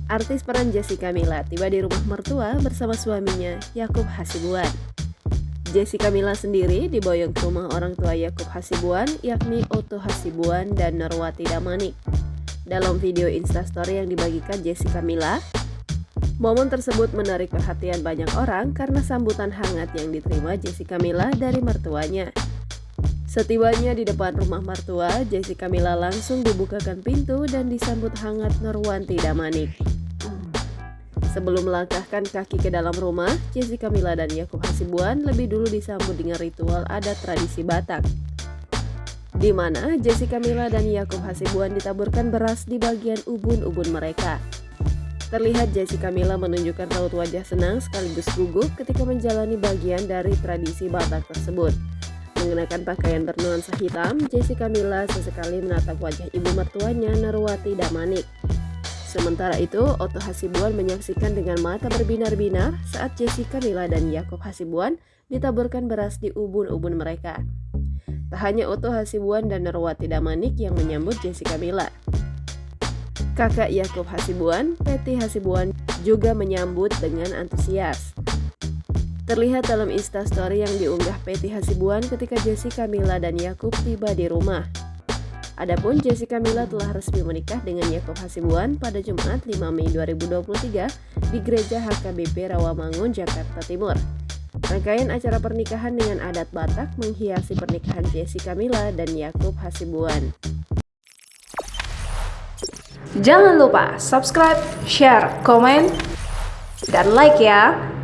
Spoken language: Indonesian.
Artis peran Jessica Mila tiba di rumah mertua bersama suaminya, Yakub Hasibuan. Jessica Mila sendiri diboyong ke rumah orang tua Yakub Hasibuan, yakni Otto Hasibuan dan Norwati Damanik. Dalam video Instastory yang dibagikan Jessica Mila, momen tersebut menarik perhatian banyak orang karena sambutan hangat yang diterima Jessica Mila dari mertuanya. Setibanya di depan rumah mertua, Jessica Mila langsung dibukakan pintu dan disambut hangat Norwati Damanik. Sebelum melangkahkan kaki ke dalam rumah, Jessica Mila dan Yakub Hasibuan lebih dulu disambut dengan ritual adat tradisi Batak, di mana Jessica Mila dan Yakub Hasibuan ditaburkan beras di bagian ubun-ubun mereka. Terlihat Jessica Mila menunjukkan raut wajah senang sekaligus gugup ketika menjalani bagian dari tradisi Batak tersebut. Mengenakan pakaian bernuansa hitam, Jessica Mila sesekali menatap wajah ibu mertuanya Norwati Damanik. Sementara itu, Otto Hasibuan menyaksikan dengan mata berbinar-binar saat Jessica Mila dan Yakub Hasibuan ditaburkan beras di ubun-ubun mereka. Tak hanya Otto Hasibuan dan Norwati Damanik yang menyambut Jessica Mila. Kakak Yakub Hasibuan, Peti Hasibuan, juga menyambut dengan antusias. Terlihat dalam Instastory yang diunggah Peti Hasibuan ketika Jessica Mila dan Yakub tiba di rumah. Adapun Jessica Mila telah resmi menikah dengan Yakub Hasibuan pada Jumat 5 Mei 2023 di Gereja HKBP Rawamangun, Jakarta Timur. Rangkaian acara pernikahan dengan adat Batak menghiasi pernikahan Jessica Mila dan Yakub Hasibuan. Jangan lupa subscribe, share, komen, dan like ya!